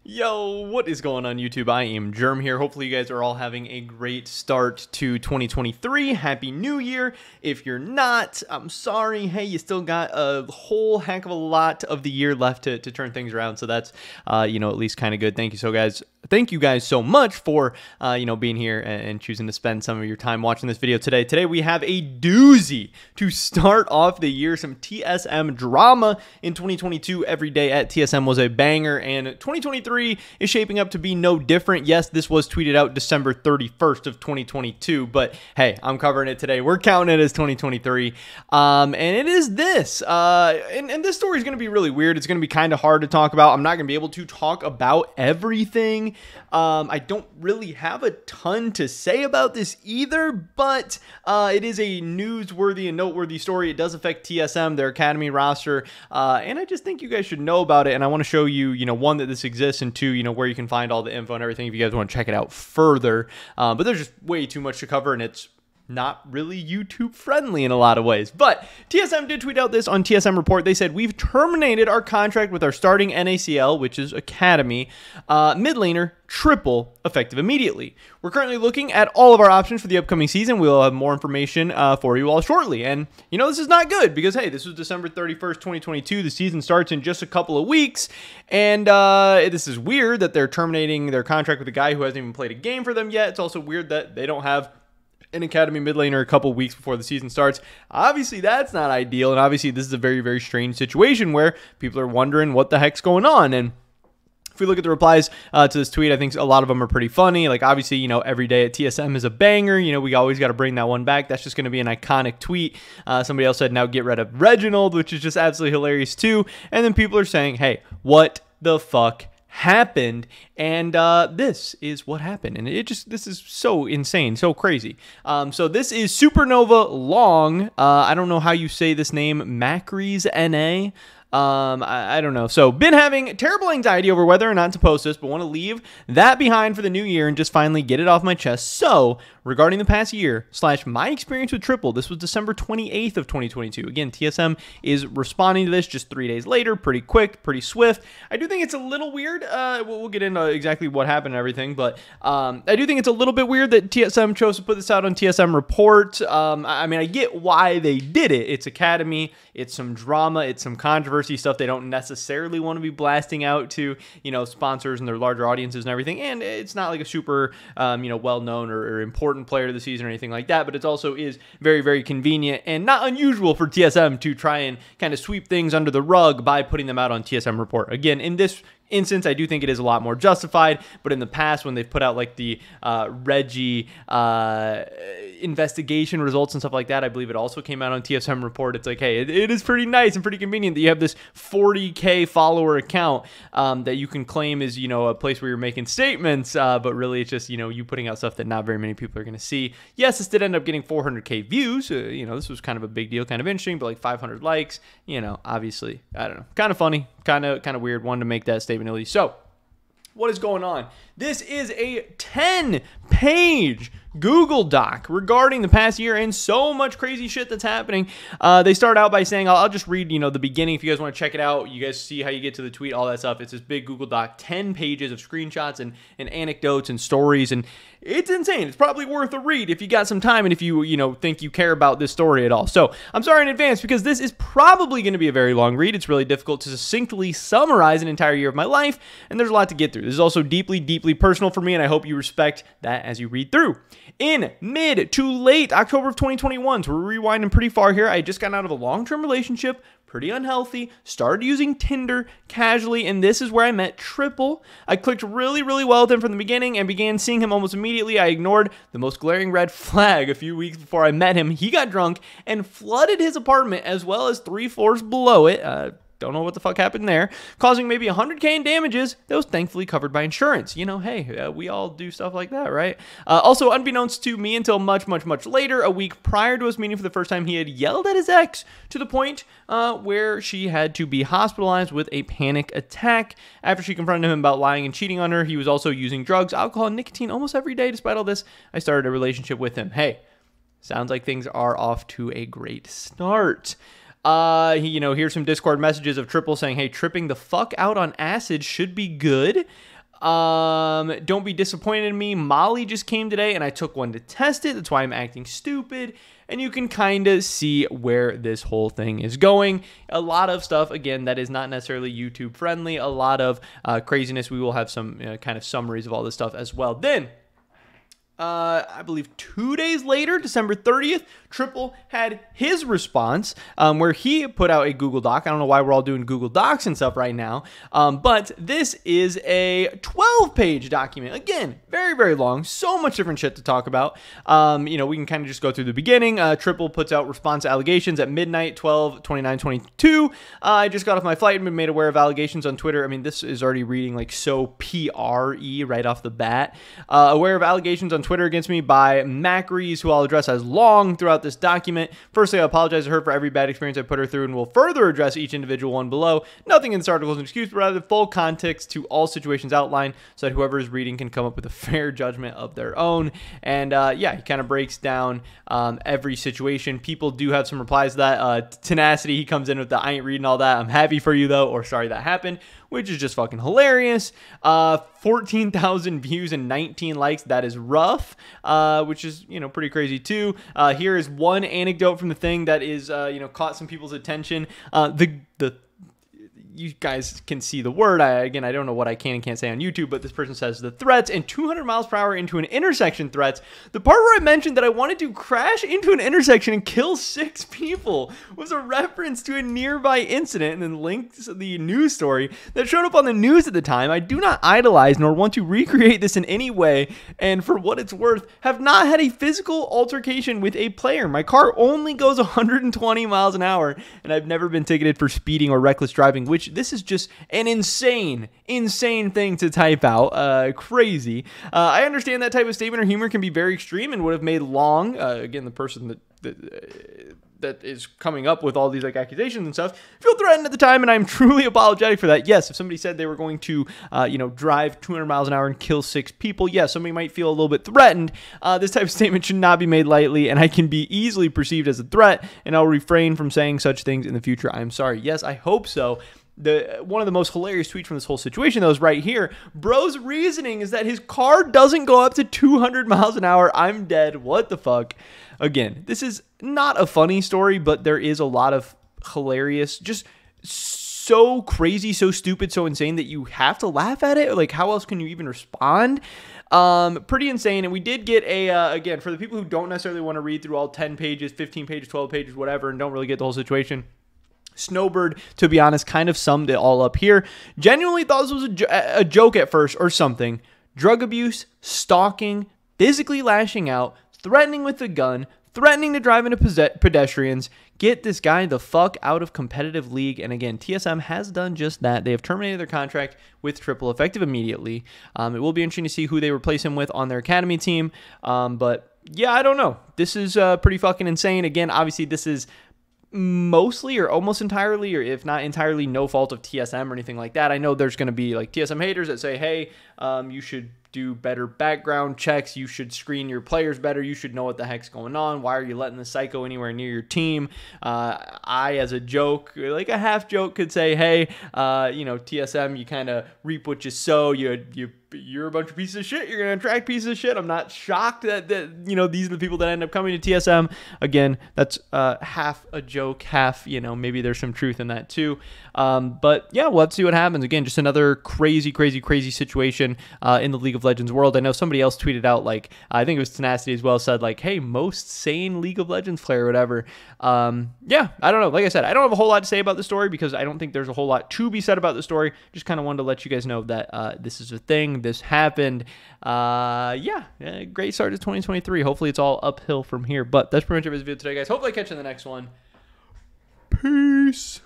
Yo, what is going on YouTube? I am Germ here. Hopefully you guys are all having a great start to 2023. Happy New Year. If you're not, I'm sorry. Hey, you still got a whole heck of a lot of the year left to turn things around. So that's, at least kind of good. Thank you guys so much for, being here and choosing to spend some of your time watching this video today. Today we have a doozy to start off the year. Some TSM drama in 2022. Every day at TSM was a banger, and 2023 is shaping up to be no different. Yes, this was tweeted out December 31st of 2022, but hey, I'm covering it today. We're counting it as 2023, and it is this. And this story is going to be really weird. It's going to be kind of hard to talk about. I'm not going to be able to talk about everything. I don't really have a ton to say about this either, but it is a newsworthy and noteworthy story. It does affect TSM, their academy roster, and I just think you guys should know about it. And I want to show you, one, that this exists, and two, where you can find all the info and everything if you guys want to check it out further. But there's just way too much to cover, and it's not really YouTube friendly in a lot of ways. But TSM did tweet out this on TSM Report. They said, "We've terminated our contract with our starting NACL, which is Academy, mid laner, Triple, effective immediately. We're currently looking at all of our options for the upcoming season. We'll have more information for you all shortly." And, this is not good because, hey, this was December 31st, 2022. The season starts in just a couple of weeks. And this is weird that they're terminating their contract with a guy who hasn't even played a game for them yet. It's also weird that they don't have an academy mid laner a couple weeks before the season starts. Obviously, that's not ideal. And obviously, this is a very, very strange situation where people are wondering what the heck's going on. And if we look at the replies to this tweet, I think a lot of them are pretty funny. Like, obviously, every day at TSM is a banger. We always got to bring that one back. That's just going to be an iconic tweet. Somebody else said, "Now get rid of Reginald," which is just absolutely hilarious too. And then people are saying, "Hey, what the fuck happened?" And this is what happened, and this is so insane, so crazy. So this is Supernova Long. I don't know how you say this name, Macries NA. I don't know. So been having terrible anxiety over whether or not to post this, but want to leave that behind for the new year and just finally get it off my chest. So regarding the past year / my experience with Triple, this was December 28th of 2022. Again, TSM is responding to this just 3 days later, pretty quick, pretty swift. I do think it's a little weird. We'll get into exactly what happened and everything, but I do think it's a little bit weird that TSM chose to put this out on TSM Report. I mean, I get why they did it. It's Academy, it's some drama, it's some controversy stuff they don't necessarily want to be blasting out to, sponsors and their larger audiences and everything. And it's not like a super, well-known or important player of the season or anything like that, but it also is very, very convenient and not unusual for TSM to try and kind of sweep things under the rug by putting them out on TSM Report. Again, in this instance, I do think it is a lot more justified, but in the past, when they've put out like the Reggie investigation results and stuff like that, I believe it also came out on TSM Report. It's like, hey, it is pretty nice and pretty convenient that you have this 40K follower account that you can claim is, a place where you're making statements, but really it's just, you putting out stuff that not very many people are going to see. Yes, this did end up getting 400K views. This was kind of a big deal, kind of interesting, but like 500 likes, obviously, I don't know, kind of funny, kind of weird. Wanted to make that statement at least. So what is going on? This is a 10-page Google Doc regarding the past year and so much crazy shit that's happening. They start out by saying, I'll just read, the beginning if you guys want to check it out. You guys see how you get to the tweet, all that stuff. It's this big Google Doc, 10 pages of screenshots and anecdotes and stories, and it's insane. It's probably worth a read if you got some time and if you, think you care about this story at all. So I'm sorry in advance because this is probably going to be a very long read. It's really difficult to succinctly summarize an entire year of my life, and there's a lot to get through. This is also deeply, deeply personal for me, and I hope you respect that as you read through. In mid to late October of 2021, so we're rewinding pretty far here, I had just gotten out of a long-term relationship, pretty unhealthy, started using Tinder casually, and this is where I met Triple. I clicked really, really well with him from the beginning and began seeing him almost immediately. I ignored the most glaring red flag a few weeks before I met him. He got drunk and flooded his apartment as well as 3 floors below it. Don't know what the fuck happened there, causing maybe 100K in damages that was thankfully covered by insurance. Hey, we all do stuff like that, right? Also, unbeknownst to me until much, much, much later, a week prior to us meeting for the first time, he had yelled at his ex to the point where she had to be hospitalized with a panic attack. After she confronted him about lying and cheating on her, he was also using drugs, alcohol, and nicotine almost every day. Despite all this, I started a relationship with him. Hey, sounds like things are off to a great start. Here's some Discord messages of Triple saying, hey, tripping the fuck out on acid should be good. Don't be disappointed in me. Molly just came today and I took one to test it. That's why I'm acting stupid. And you can kind of see where this whole thing is going. A lot of stuff, again, that is not necessarily YouTube friendly. A lot of craziness. We will have some kind of summaries of all this stuff as well. Then, I believe 2 days later, December 30th, Triple had his response where he put out a Google Doc. I don't know why we're all doing Google Docs and stuff right now, but this is a 12-page document. Again, very, very long. So much different shit to talk about. We can kind of just go through the beginning. Triple puts out response to allegations at midnight, 12/29/22. I just got off my flight and been made aware of allegations on Twitter. I mean, this is already reading like so PRE right off the bat. Aware of allegations on Twitter against me by Macrees, who I'll address as long throughout this document. Firstly, I apologize to her for every bad experience I put her through and will further address each individual one below. Nothing in this article is an excuse, but rather full context to all situations outlined so that whoever is reading can come up with a fair judgment of their own. And he kind of breaks down every situation. People do have some replies to that. Tenacity, he comes in with the I ain't reading all that. I'm happy for you though, or sorry that happened, which is just fucking hilarious. 14,000 views and 19 likes. That is rough, which is, pretty crazy too. Here is one anecdote from the thing that is, caught some people's attention. You guys can see the word. I don't know what I can and can't say on YouTube, but this person says the threats and 200 miles per hour into an intersection threats. The part where I mentioned that I wanted to crash into an intersection and kill 6 people was a reference to a nearby incident, and then links the news story that showed up on the news at the time. I do not idolize nor want to recreate this in any way, and for what it's worth, have not had a physical altercation with a player. My car only goes 120 miles an hour, and I've never been ticketed for speeding or reckless driving, which this is just an insane thing to type out. Crazy. I understand that type of statement or humor can be very extreme and would have made long, again, the person that is coming up with all these accusations and stuff, feel threatened at the time, and I'm truly apologetic for that. Yes, if somebody said they were going to, drive 200 miles an hour and kill 6 people, yes, somebody might feel a little bit threatened. This type of statement should not be made lightly, and I can be easily perceived as a threat, and I'll refrain from saying such things in the future. I'm sorry. Yes, I hope so. One of the most hilarious tweets from this whole situation, though, is right here. Bro's reasoning is that his car doesn't go up to 200 miles an hour. I'm dead. What the fuck? Again, this is not a funny story, but there is a lot of hilarious, just so crazy, so stupid, so insane that you have to laugh at it. Like, how else can you even respond? Pretty insane. And we did get again, for the people who don't necessarily want to read through all 10 pages, 15 pages, 12 pages, whatever, and don't really get the whole situation, Snowbird, to be honest, kind of summed it all up here. Genuinely thought this was a joke at first or something. Drug abuse, stalking, physically lashing out, threatening with a gun, threatening to drive into pedestrians. Get this guy the fuck out of competitive league. And again, TSM has done just that. They have terminated their contract with Triple effective immediately. It will be interesting to see who they replace him with on their academy team. But yeah, I don't know. This is pretty fucking insane. Again, obviously this is mostly or almost entirely, or if not entirely, no fault of TSM or anything like that. I know there's going to be TSM haters that say, hey, you should do better background checks, you should screen your players better, you should know what the heck's going on, why are you letting the psycho anywhere near your team? I, as a joke, like a half joke, could say, hey, TSM, you kind of reap what you sow. You're a bunch of pieces of shit. You're going to attract pieces of shit. I'm not shocked that these are the people that end up coming to TSM. Again, that's half a joke, half, maybe there's some truth in that too. But yeah, we'll have to see what happens. Again, just another crazy situation in the League of Legends world. I know somebody else tweeted out, I think it was Tenacity as well, said hey, most sane League of Legends player or whatever. Yeah, I don't know. Like I said, I don't have a whole lot to say about the story because I don't think there's a whole lot to be said about the story. Just kind of wanted to let you guys know that this is a thing. This happened. Yeah, great start to 2023. Hopefully it's all uphill from here. But that's pretty much it for this video today, guys. Hopefully I catch you in the next one. Peace.